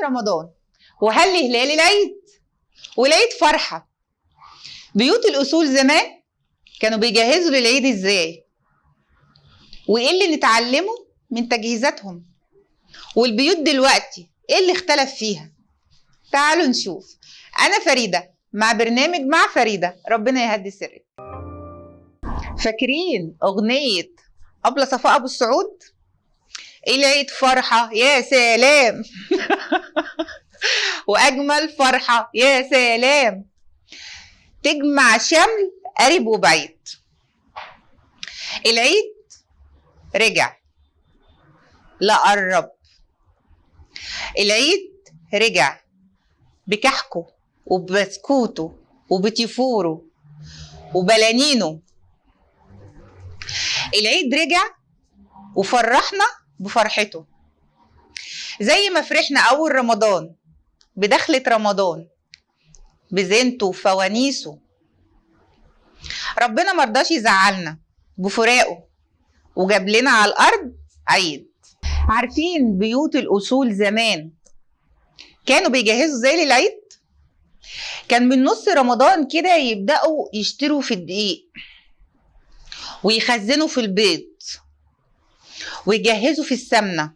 رمضان وهل هلال العيد، والعيد فرحة. بيوت الأصول زمان كانوا بيجهزوا للعيد ازاي، وايه اللي نتعلمه من تجهيزاتهم، والبيوت دلوقتي ايه اللي اختلف فيها. تعالوا نشوف. أنا فريدة مع برنامج مع فريدة، ربنا يهدي سرك. فاكرين أغنية أبلة صفاء أبو السعود؟ العيد فرحة يا سلام وأجمل فرحة يا سلام، تجمع شمل قريب وبعيد. العيد رجع، لا قرب. العيد رجع بكحكه وبسكوته وبتيفوره وبلانينه. العيد رجع وفرحنا بفرحته، زي ما فرحنا أول رمضان بدخلة رمضان بزينته وفوانيسه. ربنا مرضاش يزعلنا بفراقه وجاب لنا على الأرض عيد. عارفين بيوت الأصول زمان كانوا بيجهزوا زي للعيد؟ كان من نص رمضان كده يبدأوا يشتروا في الدقيق ويخزنوا في البيض ويجهزوا في السمنة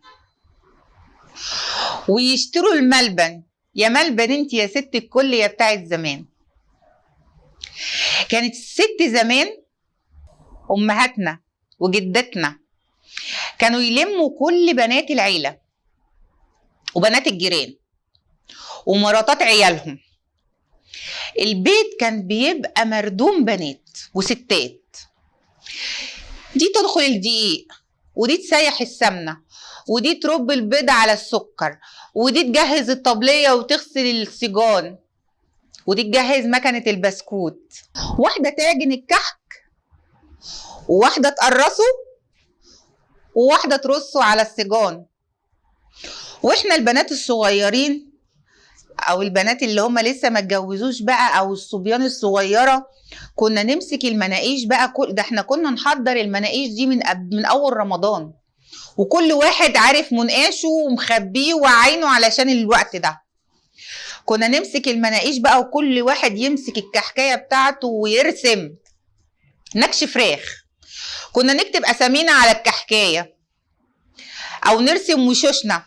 ويشتروا الملبن. يا ملبن انت يا ست الكل يا بتاعت زمان. كانت الست زمان أمهاتنا وجدتنا كانوا يلموا كل بنات العيلة وبنات الجيران ومراتات عيالهم. البيت كان بيبقى مردوم بنات وستات، دي تدخل الدقيق ودي تسيح السمنة ودي ترب البيض على السكر ودي تجهز الطبلية وتغسل السجان ودي تجهز مكنة البسكوت. واحدة تعجن الكحك وواحدة تقرصه وواحدة ترصه على السجان. واحنا البنات الصغيرين او البنات اللي هم لسه ما اتجوزوش بقى او الصبيان الصغيره كنا نمسك المناقيش بقى. ده احنا كنا نحضر المناقيش دي من اول رمضان، وكل واحد عارف منقاشه ومخبيه وعينه علشان الوقت ده. كنا نمسك المناقيش بقى وكل واحد يمسك الكحكايه بتاعته ويرسم نكش فراخ. كنا نكتب اسامينا على الكحكايه او نرسم وشوشنا.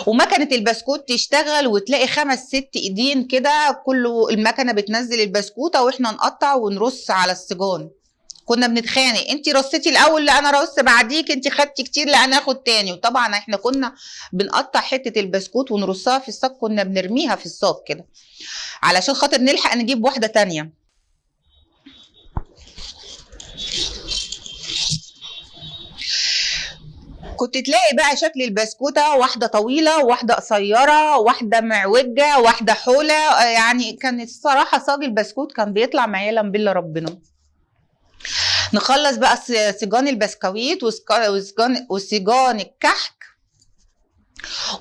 ومكنة البسكوت تشتغل وتلاقي 5-6 ايدين كده، كله المكنة بتنزل البسكوتة واحنا نقطع ونرص على السجان. كنا بنتخانق، انتي رصيتي الاول، لا انا رص بعديك، انتي خدتي كتير، لا انا اخد تاني. وطبعا احنا كنا بنقطع حتة البسكوت ونرصها في الصاج، كنا بنرميها في الصاج كده علشان خاطر نلحق نجيب واحدة تانية. كنت تلاقي بقى شكل البسكوتة، واحدة طويلة واحدة قصيرة واحدة معوجة واحدة حولة. يعني كانت الصراحة صاج البسكوت كان بيطلع ما يعلم بالله ربنا. نخلص بقى سجان البسكويت وسجان الكحك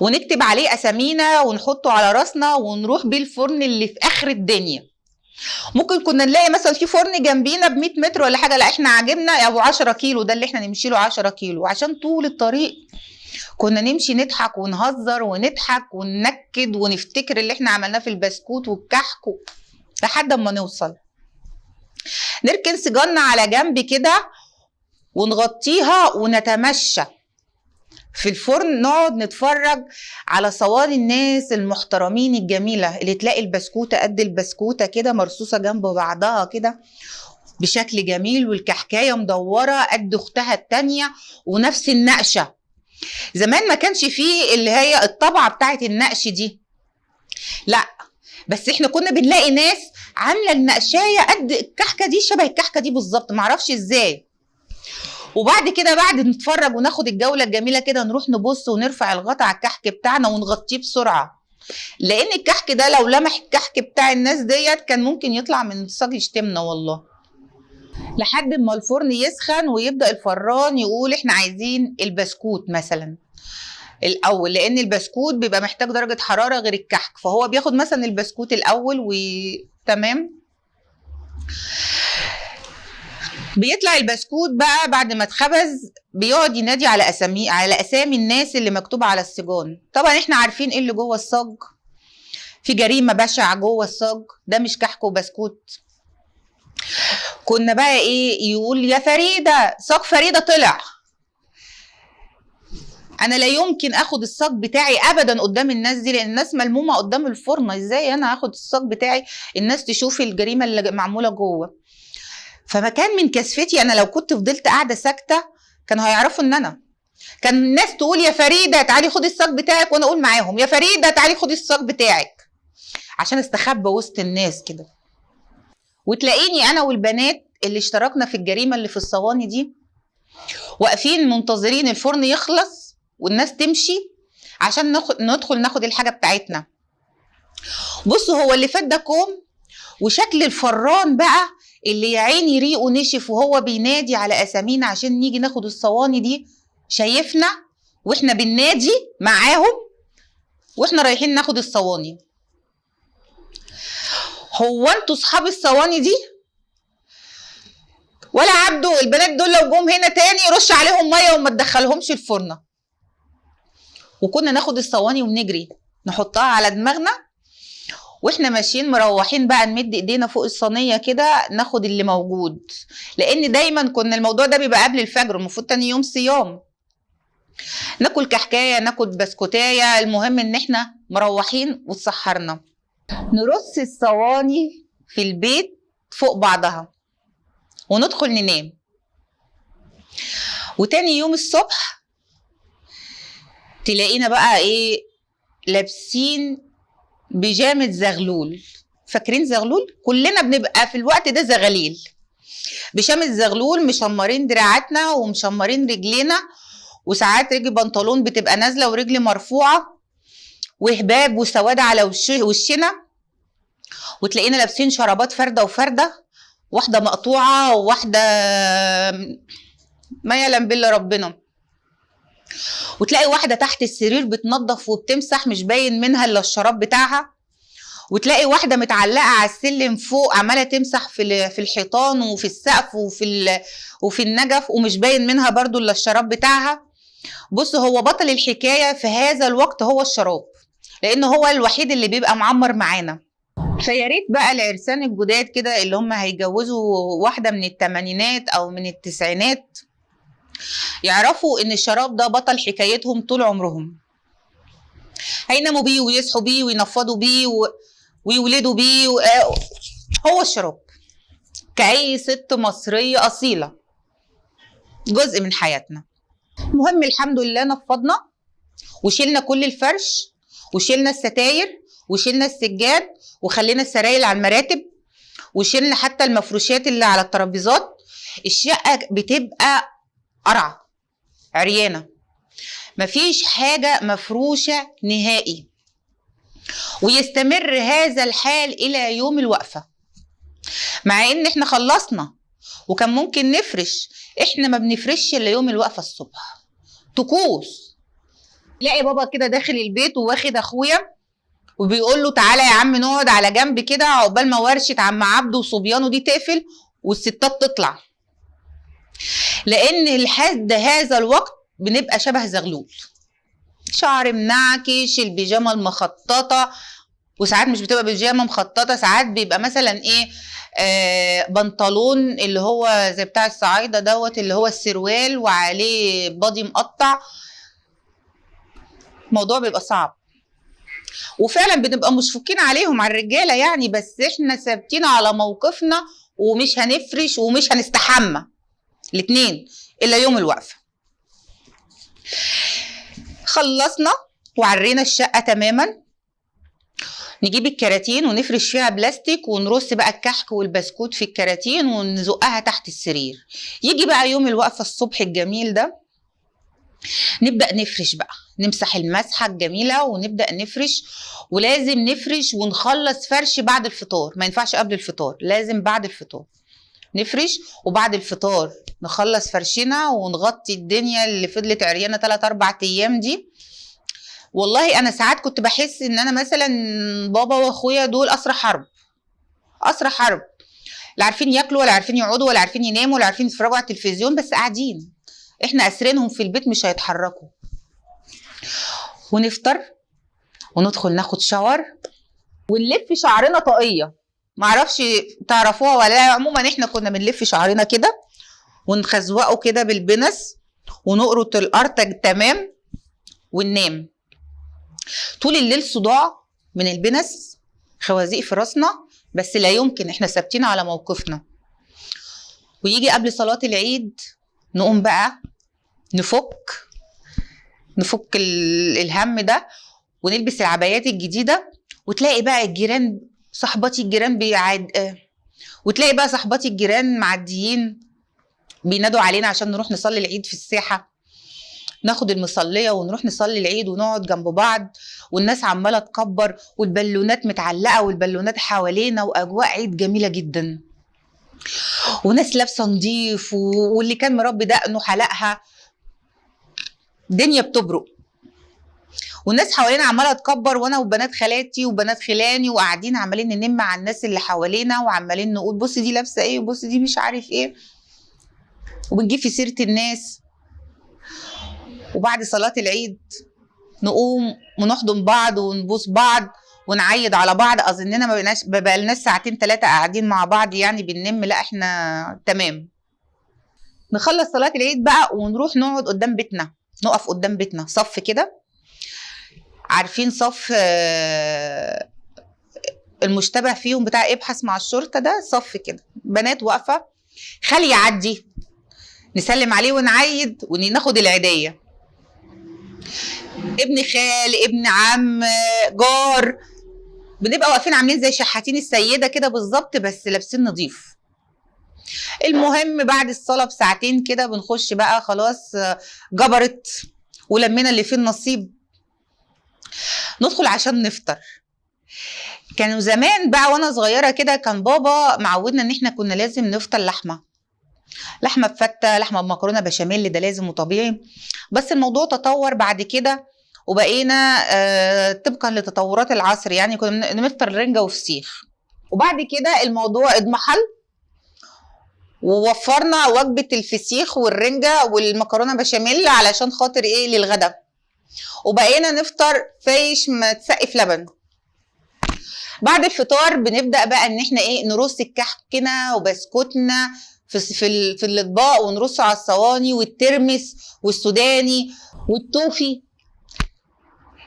ونكتب عليه اسامينا ونحطه على راسنا ونروح بيه الفرن اللي في اخر الدنيا. ممكن كنا نلاقي مثلا في فرن جنبينا ب 100 متر ولا حاجه، لا احنا عاجبنا ابو 10 كيلو، ده اللي احنا نمشي له 10 كيلو. عشان طول الطريق كنا نمشي نضحك ونهزر ونضحك وننكد ونفتكر اللي احنا عملناه في البسكوت والكحك لحد ما نوصل. نركن سجارنا على جنب كده ونغطيها ونتمشى في الفرن، نقعد نتفرج على صواني الناس المحترمين الجميلة اللي تلاقي البسكوتة قد البسكوتة كده مرصوصة جنب بعضها كده بشكل جميل، والكحكاية مدورة قد اختها التانية ونفس النقشة. زمان ما كانش فيه اللي هي الطبعة بتاعت النقش دي، لا، بس احنا كنا بنلاقي ناس عاملة النقشاية قد الكحكة دي، شبه الكحكة دي بالظبط، معرفش ازاي. وبعد كده بعد نتفرج وناخد الجولة الجميلة كده نروح نبص ونرفع الغطا على الكحك بتاعنا ونغطيه بسرعة، لأن الكحك ده لو لمح الكحك بتاع الناس ديت كان ممكن يطلع من الصاج يشتمنا والله. لحد ما الفرن يسخن ويبدأ الفران يقول احنا عايزين البسكوت مثلا الأول، لأن البسكوت بيبقى محتاج درجة حرارة غير الكحك، فهو بياخد مثلا البسكوت الأول وتمام. بيطلع البسكوت بقى بعد ما اتخبز، بيقعد ينادي على اسامي الناس اللي مكتوبه على السجان. طبعا احنا عارفين ايه اللي جوه الصاج، في جريمه بشعه جوه الصاج، ده مش كحك وبسكوت. كنا بقى ايه، يقول يا فريده صاج فريده طلع. انا لا يمكن اخد الصاج بتاعي ابدا قدام الناس دي، لان الناس ملمومه قدام الفرن، ازاي انا هاخد الصاج بتاعي الناس تشوف الجريمه اللي معموله جوه. فما كان من كسفتي انا لو كنت فضلت قاعده ساكته كانوا هيعرفوا ان انا، كان الناس تقول يا فريده تعالي خدي الصاج بتاعك، وانا اقول معاهم يا فريده تعالي خدي الصاج بتاعك، عشان استخبى وسط الناس كده. وتلاقيني انا والبنات اللي اشتركنا في الجريمه اللي في الصواني دي واقفين منتظرين الفرن يخلص والناس تمشي عشان ندخل ناخد الحاجه بتاعتنا. بصوا هو اللي فات ده كوم، وشكل الفران بقى اللي يا عيني ريقه نشف وهو بينادي على اسامينا عشان نيجي ناخد الصواني دي، شايفنا واحنا بننادي معاهم واحنا رايحين ناخد الصواني. هو انتوا اصحاب الصواني دي ولا عبده؟ البنات دول لو جم هنا تاني رش عليهم ميه وما تدخلهمش الفرن. وكنا ناخد الصواني ونجري نحطها على دماغنا واحنا ماشيين مروحين بقى، نمد ايدينا فوق الصينيه كده ناخد اللي موجود، لان دايما كنا الموضوع ده بيبقى قبل الفجر، المفروض تاني يوم صيام، ناكل كحكايه ناكل بسكوتايه، المهم ان احنا مروحين واتسحرنا. نرص الصواني في البيت فوق بعضها وندخل ننام. وتاني يوم الصبح تلاقينا بقى ايه، لابسين بيجامة زغلول. فاكرين زغلول؟ كلنا بنبقى في الوقت ده زغاليل، بيجامة زغلول، مشمرين دراعاتنا ومشمرين رجلينا، وساعات رجل بنطلون بتبقى نازله ورجلي مرفوعه، وهباب وسواد على وشنا، وتلاقينا لابسين شرابات فرده وفرده، واحده مقطوعه وواحده ما يعلم بالله ربنا، وتلاقي واحده تحت السرير بتنظف وبتمسح مش باين منها الا الشراب بتاعها، وتلاقي واحده متعلقه على السلم فوق عماله تمسح في الحيطان وفي السقف وفي النجف ومش باين منها برضو الا الشراب بتاعها. بص هو بطل الحكايه في هذا الوقت هو الشراب، لان هو الوحيد اللي بيبقى معمر معانا. فيا ريت بقى العرسان الجداد كده اللي هم هيجوزوا واحده من الثمانينات او من التسعينات يعرفوا ان الشراب ده بطل حكايتهم طول عمرهم، هيناموا بيه ويصحوا بيه وينفضوا بيه ويولدوا بيه هو الشراب كأي ست مصرية أصيلة جزء من حياتنا. المهم الحمد لله نفضنا وشيلنا كل الفرش وشيلنا الستاير وشيلنا السجاد وخلينا السراير على المراتب وشيلنا حتى المفروشات اللي على الترابيزات. الشقة بتبقى قرعة عريانة، مفيش حاجة مفروشة نهائي، ويستمر هذا الحال إلى يوم الوقفة، مع إن إحنا خلصنا وكان ممكن نفرش، إحنا ما بنفرش إلا يوم الوقفة الصبح. طقوس. تلاقي بابا كده داخل البيت وواخد أخويا وبيقول له تعالى يا عم نقعد على جنب كده عقبال ما ورشة عم عبده وصبيانه دي تقفل والستات تطلع، لأن لحد هذا الوقت بنبقى شبه زغلول، شعر منعكش، البيجامه المخططه، وساعات مش بتبقى بيجامه مخططه، ساعات بيبقى مثلا ايه بنطلون اللي هو زي بتاع الصعايده دوت اللي هو السروال وعليه بادي مقطع. الموضوع بيبقى صعب وفعلا بنبقى مشفوقين عليهم على الرجاله يعني، بس احنا ثابتين على موقفنا ومش هنفرش ومش هنستحمى الاتنين الا يوم الوقفه. خلصنا وعرينا الشقه تماما، نجيب الكراتين ونفرش فيها بلاستيك ونرص بقى الكحك والبسكوت في الكراتين ونزقها تحت السرير. يجي بقى يوم الوقفه الصبح الجميل ده نبدأ نفرش بقى، نمسح المسحة الجميلة ونبدأ نفرش، ولازم نفرش ونخلص فرش بعد الفطار، ما ينفعش قبل الفطار، لازم بعد الفطار نفرش، وبعد الفطار نخلص فرشنا ونغطي الدنيا اللي فضلت عريانة 3-4 أيام دي. والله أنا ساعات كنت بحس إن أنا مثلا بابا وأخويا دول أسرى حرب، أسرى حرب. لا عارفين ياكلوا ولا عارفين يقعدوا ولا عارفين يناموا ولا عارفين يتفرجوا على التلفزيون، بس قاعدين، احنا اسرينهم في البيت مش هيتحركوا. ونفطر وندخل ناخد شاور ونلف شعرنا طاقيه، معرفش تعرفوها ولا لا، عموما احنا كنا بنلف شعرنا كده ونخزوقه كده بالبنس ونقرط الارتج تمام وننام. طول الليل صداع من البنس، خوازيق في راسنا، بس لا يمكن، احنا ثابتين على موقفنا. ويجي قبل صلاة العيد نقوم بقى نفك الهم ده ونلبس العبايات الجديدة، وتلاقي بقى الجيران صحباتي الجيران وتلاقي بقى صحباتي الجيران معديين بينادوا علينا عشان نروح نصلي العيد في الساحة، ناخد المصلية ونروح نصلي العيد ونقعد جنب بعض، والناس عمالة تكبر والبالونات متعلقة والبالونات حوالينا، وأجواء عيد جميلة جدا، وناس لابسة نضيف واللي كان مربي دقنه حلقها، دنيا بتبرق، والناس حوالينا عمالة تكبر، وأنا وبنات خالاتي وبنات خلاني وقاعدين عمالين ننم على الناس اللي حوالينا وعمالين نقول بص دي لابسة إيه وبص دي مش عارف إيه، وبنجيب في سيرة الناس. وبعد صلاة العيد نقوم ونحضن بعض ونبوس بعض ونعيد على بعض، اظننا ما بقالناش ساعتين 3 قاعدين مع بعض يعني بننم، لا احنا تمام. نخلص صلاة العيد بقى ونروح نقعد قدام بيتنا، نقف قدام بيتنا صف كده، عارفين صف المشتبه فيهم بتاع ابحث مع الشرطة ده، صف كده بنات واقفة، خالي يعدي نسلم عليه ونعيد وناخد العيدية، ابن خال ابن عم جار، بنبقى واقفين عاملين زي شحاتين السيدة كده بالظبط، بس لابسين نظيف. المهم بعد الصلاة بساعتين كده بنخش بقى خلاص جبرت ولمينا اللي فيه النصيب، ندخل عشان نفطر. كانوا زمان بقى وانا صغيرة كده كان بابا معودنا ان احنا كنا لازم نفطر لحمة بفتة، لحمة بمكرونة بشاميل، ده لازم وطبيعي. بس الموضوع تطور بعد كده وبقينا طبقا لتطورات العصر، يعني كنا نفطر رنجة وفسيخ، وبعد كده الموضوع اضمحل ووفرنا وجبة الفسيخ والرنجة والمكرونة بشاميل علشان خاطر ايه للغدا، وبقينا نفطر فايش متسقف لبن. بعد الفطار بنبدأ بقى ان احنا ايه نرص الكحكنا وبسكوتنا في الاطباق ونرصه على الصواني، والترمس والسوداني والتوفي،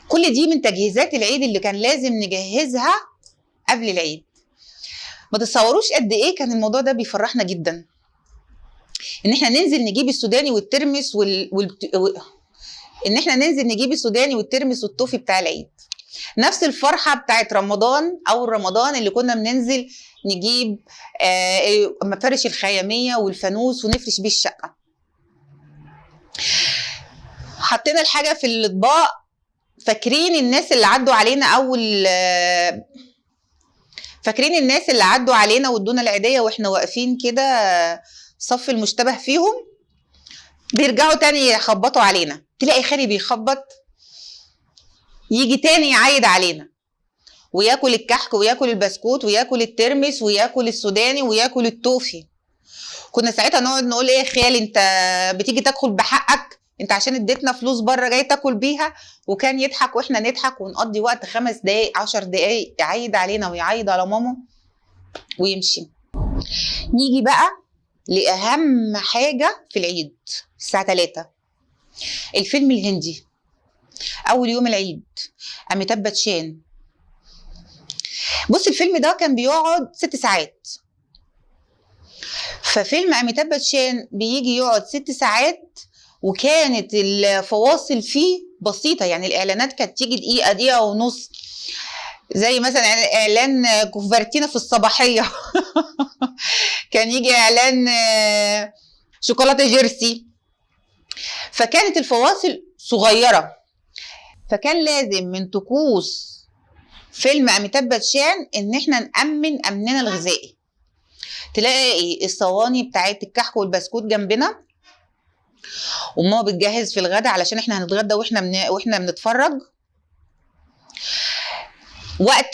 كل دي من تجهيزات العيد اللي كان لازم نجهزها قبل العيد. ما تتصوروش قد ايه كان الموضوع ده بيفرحنا جدا، ان احنا ننزل نجيب السوداني والترمس ان احنا ننزل نجيب السوداني والترمس والتوفي بتاع العيد. نفس الفرحة بتاعت رمضان او رمضان اللي كنا بننزل نجيب مفارش الخيامية والفانوس ونفرش بيه الشقة. حطينا الحاجة في الاطباق، فاكرين الناس اللي عدوا علينا وادونا العيدية واحنا واقفين كده صف المشتبه فيهم، بيرجعوا تاني يخبطوا علينا، تلاقي خالي بيخبط يجي تاني يعيد علينا وياكل الكحك وياكل البسكوت وياكل الترمس وياكل السوداني وياكل التوفي. كنا ساعتها نقعد نقول ايه يا خالي انت بتيجي تاكل بحقك، انت عشان اديتنا فلوس بره جاي تاكل بيها، وكان يضحك واحنا نضحك ونقضي وقت 5 دقايق 10 دقايق يعيد علينا ويعيد على ماما ويمشي. نيجي بقى لأهم حاجة في العيد الساعة 3، الفيلم الهندي. أول يوم العيد أميتاب باتشان. بص الفيلم ده كان بيقعد 6 ساعات، ففيلم أميتاب باتشان بيجي يقعد 6 ساعات، وكانت الفواصل فيه بسيطة، يعني الإعلانات كانت تيجي دقيقة دقيقة ونص، زي مثلا إعلان كوفرتينا في الصباحية كان يجي إعلان شوكولاتة جيرسي، فكانت الفواصل صغيرة، فكان لازم من طقوس فيلم أميتاب باتشان إن احنا نأمن أمننا الغذائي. تلاقي الصواني بتاعت الكحك والبسكوت جنبنا، وماما بتجهز في الغدا علشان احنا هنتغدى واحنا بنتفرج. وقت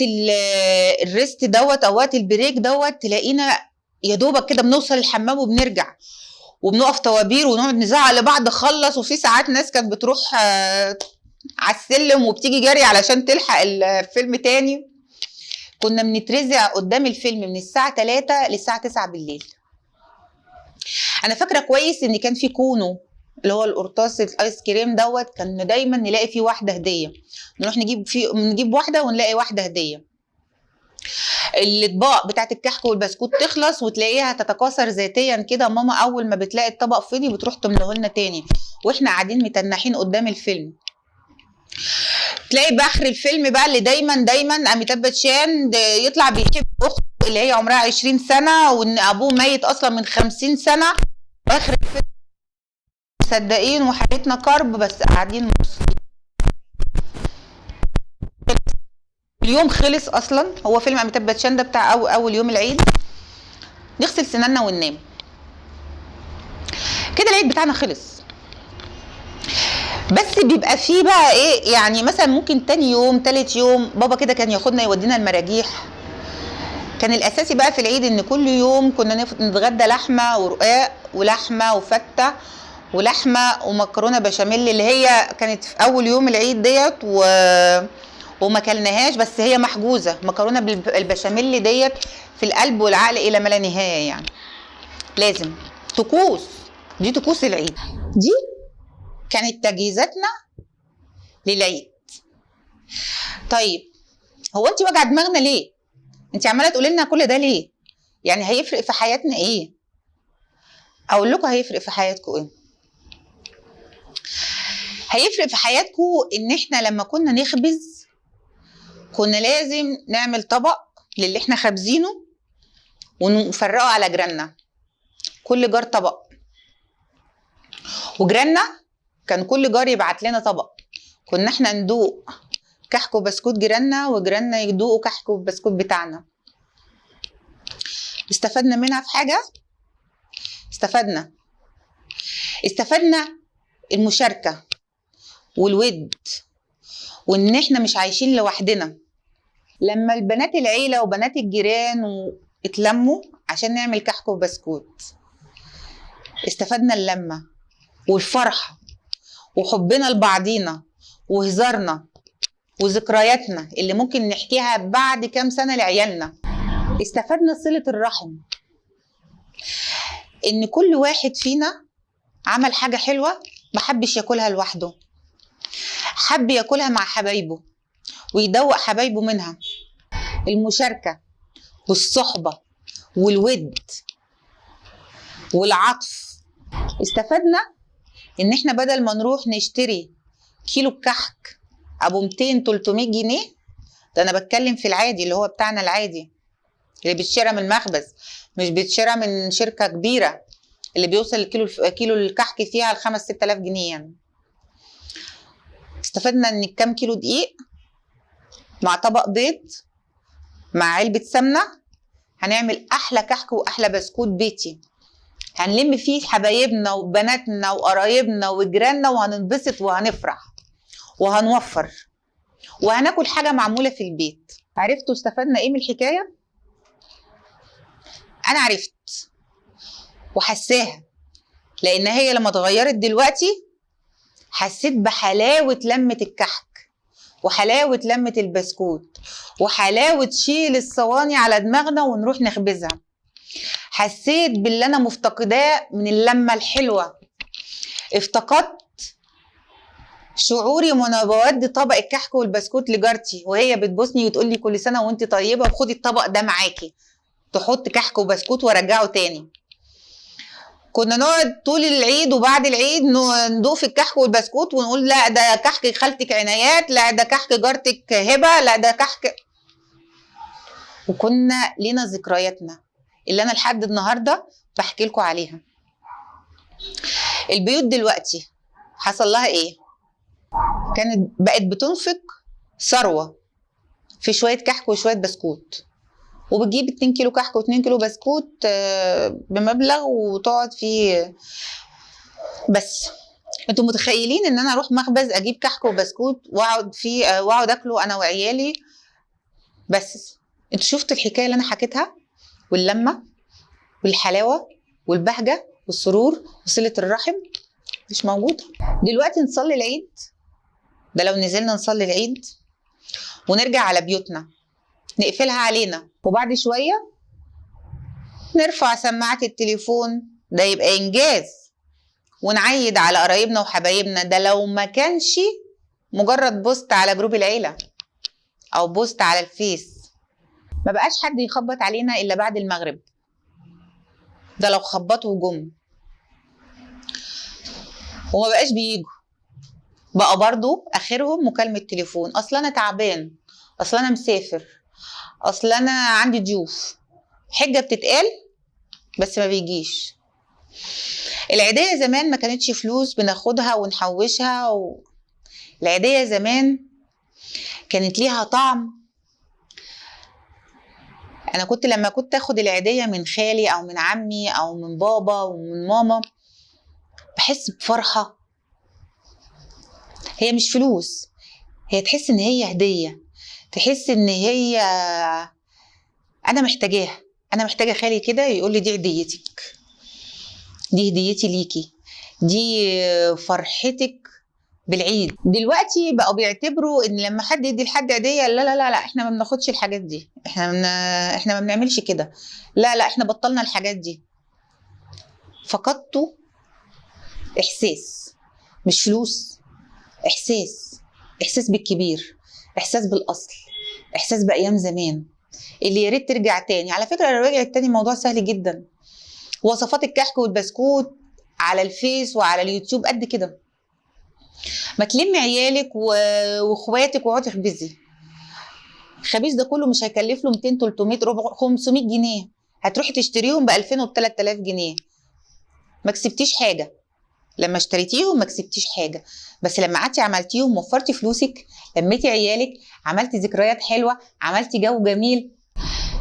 الريست دوت او وقت البريك دوت تلاقينا يا دوبك كده بنوصل الحمام وبنرجع، وبنقف طوابير ونقعد نزعق لبعض خلص. وفي ساعات ناس كانت بتروح على السلم وبتيجي جري علشان تلحق الفيلم تاني. كنا بنترزع قدام الفيلم من الساعة 3 للساعة 9 بالليل. أنا فاكرة كويس إن كان في كونو اللي هو القرطاس الآيس كريم دوت، كان دايما نلاقي فيه واحدة هدية، نروح نجيب واحدة ونلاقي واحدة هدية. الاطباق بتاعت الكحك والبسكوت تخلص وتلاقيها تتكاثر ذاتيا كده، ماما اول ما بتلاقي الطبق فاضي بتروح تملاه لنا تاني واحنا قاعدين متنحين قدام الفيلم. تلاقي باخر الفيلم بقى اللي دايما اميتاب باتشان يطلع بيحب اخته اللي هي عمرها 20 سنه وان ابوه ميت اصلا من 50 سنه. واخر الفيلم مصدقين وحالتنا كرب بس قاعدين مبسوطين. اليوم خلص اصلا، هو فيلم اميتاب باتشان ده بتاع اول يوم العيد، نغسل سناننا وننام كده العيد بتاعنا خلص. بس بيبقى فيه بقى ايه يعني، مثلا ممكن تاني يوم تالت يوم بابا كده كان ياخدنا يودينا المراجيح. كان الاساسي بقى في العيد ان كل يوم كنا نتغدى لحمه ورقاق ولحمه وفته ولحمه ومكرونه بشاميل اللي هي كانت في اول يوم العيد ديت وما كلناهاش، بس هي محجوزه مكرونه بالبشاميل ديت في القلب والعقل الى ما لا نهايه. يعني لازم طقوس، دي طقوس العيد. دي كانت تجهيزاتنا للعيد. طيب هو انت وجع دماغنا ليه؟ انت عماله تقولي لنا كل ده ليه؟ يعني هيفرق في حياتنا ايه؟ اقول لكم هيفرق في حياتكم ايه؟ هيفرق في حياتكم ان احنا لما كنا نخبز كنا لازم نعمل طبق للي احنا خابزينه ونفرقه على جيراننا، كل جار طبق، وجيراننا كان كل جار يبعت لنا طبق. كنا احنا ندوق كحك وبسكوت جيراننا وجيراننا يدوقوا كحك وبسكوت بتاعنا. استفدنا منها في حاجه؟ استفدنا المشاركه والود، وان احنا مش عايشين لوحدنا. لما البنات العيله وبنات الجيران اتلموا عشان نعمل كحك وبسكوت، استفدنا اللمه والفرحه وحبنا لبعضينا وهزارنا وذكرياتنا اللي ممكن نحكيها بعد كام سنه لعيالنا. استفدنا صله الرحم، ان كل واحد فينا عمل حاجه حلوه ما حبش ياكلها لوحده، حب ياكلها مع حبايبه ويدوق حبايبه منها. المشاركه والصحبه والود والعطف. استفدنا ان احنا بدل ما نروح نشتري كيلو الكحك ابو 200 300 جنيه، ده انا بتكلم في العادي اللي هو بتاعنا العادي اللي بيتشرى من المخبز، مش بيتشرى من شركه كبيره اللي بيوصل كيلو الكحك فيها ل 5 6000 جنيه يعني. استفدنا ان كام كيلو دقيق مع طبق بيض مع علبه سمنه هنعمل احلى كحك واحلى بسكوت بيتي، هنلم فيه حبايبنا وبناتنا وقرايبنا وجيراننا وهننبسط وهنفرح وهنوفر وهناكل حاجه معموله في البيت. عرفتوا استفدنا ايه من الحكايه؟ انا عرفت وحساها، لان هي لما اتغيرت دلوقتي حسيت بحلاوه لمه الكحك وحلاوه لمه البسكوت وحلاوه شيل الصواني على دماغنا ونروح نخبزها. حسيت باللي انا مفتقداه من اللمه الحلوه. افتقدت شعوري وانا بودي طبق الكحك والبسكوت لجارتي وهي بتبوسني وتقول لي كل سنه وانت طيبه وخدي الطبق ده معاكي، تحط كحك وبسكوت وارجعه تاني. كنا نقعد طول العيد وبعد العيد ندوق في الكحك والبسكوت ونقول لا ده كحك خالتك عنايات، لا ده كحك جارتك هبه، لا ده كحك. وكنا لينا ذكرياتنا اللي انا لحد النهارده بحكي لكم عليها. البيوت دلوقتي حصل لها ايه؟ كانت بقت بتنفق ثروه في شويه كحك وشويه بسكوت، وبتجيب 2 كيلو كحك و2 كيلو بسكوت بمبلغ وتقعد فيه. بس انتوا متخيلين ان انا اروح مخبز اجيب كحك وبسكوت واقعد فيه واقعد اكله انا وعيالي؟ بس انتوا شفتوا الحكايه اللي انا حكيتها واللمه؟ والحلاوه والبهجه والسرور وصله الرحم مش موجوده. دلوقتي نصلي العيد، ده لو نزلنا نصلي العيد ونرجع على بيوتنا نقفلها علينا، وبعد شويه نرفع سماعه التليفون، ده يبقى انجاز، ونعيد على قرايبنا وحبايبنا، ده لو ما كانش مجرد بوست على جروب العيله او بوست على الفيس. ما بقاش حد يخبط علينا الا بعد المغرب، ده لو خبطوا وجم، وما بقاش بييجوا، بقى برضو اخرهم مكالمه تليفون، اصل انا تعبان، اصل انا مسافر، اصل انا عندي ضيوف، حجه بتتقال بس ما بيجيش. العيديه زمان ما كانتش فلوس بناخدها ونحوشها العيديه زمان كانت ليها طعم. انا كنت لما كنت اخد العيديه من خالي او من عمي او من بابا ومن ماما بحس بفرحه، هي مش فلوس، هي تحس ان هي هديه، تحس ان هي انا محتاجاها، انا محتاجه خالي كده يقول لي دي هديتك، دي هديتي ليكي، دي فرحتك بالعيد. دلوقتي بقوا بيعتبروا ان لما حد يدي لحد هديه، لا لا لا لا احنا ما بناخدش الحاجات دي، احنا ما بنعملش كده، لا لا احنا بطلنا الحاجات دي. فقدتوا احساس، مش فلوس، احساس، احساس بالكبير، احساس بالاصل، احساس بايام زمان اللي يا ريت ترجع تاني. على فكره لو رجعت تاني الموضوع سهل جدا، وصفات الكحك والبسكوت على الفيس وعلى اليوتيوب قد كده، ما تلمي عيالك واخواتك واقعدي اخبزي. الخبيز ده كله مش هيكلف له 200 300 400 500 جنيه، هتروحي تشتريهم ب 2000 وب 3000 جنيه، ما كسبتيش حاجه. لما اشتريتيهم ما كسبتيش حاجه، بس لما قعدتي عملتيهم وفرتي فلوسك، لميتي عيالك، عملتي ذكريات حلوه، عملتي جو جميل،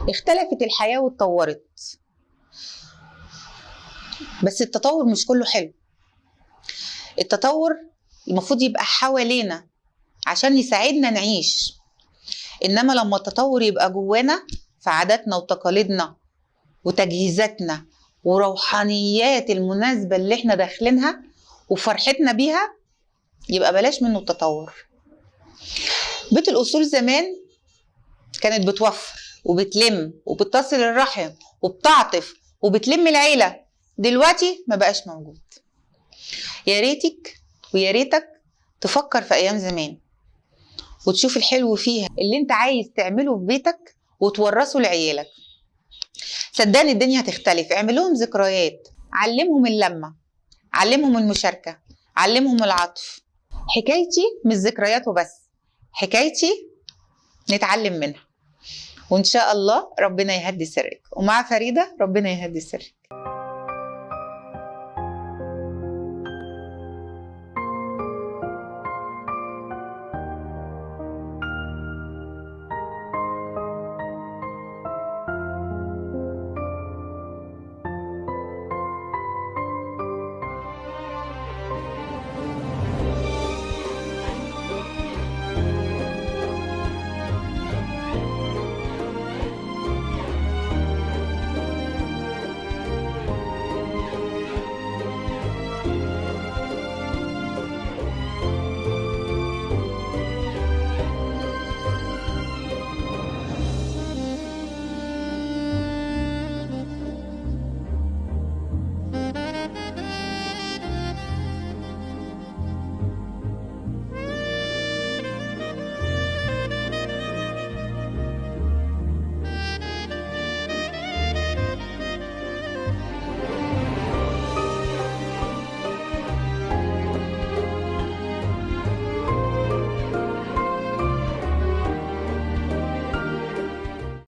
اختلفت الحياه واتطورت. بس التطور مش كله حلو، التطور المفروض يبقى حوالينا عشان يساعدنا نعيش، انما لما التطور يبقى جوانا في عاداتنا وتقاليدنا وتجهيزاتنا وروحانيات المناسبة اللي احنا داخلينها وفرحتنا بيها، يبقى بلاش منه التطور. بيت الأصول زمان كانت بتوفر وبتلم وبتصل الرحم وبتعطف وبتلم العيلة، دلوقتي ما بقاش موجود. يا ريتك ويا ريتك تفكر في أيام زمان وتشوف الحلو فيها اللي انت عايز تعمله في بيتك وتورثه لعيالك. صدقني الدنيا هتختلف، اعمل لهم ذكريات، علمهم اللمة، علمهم المشاركة، علمهم العطف. حكايتي مش ذكريات وبس، حكايتي نتعلم منها، وإن شاء الله ربنا يهدي سرك. ومع فريدة ربنا يهدي سرك.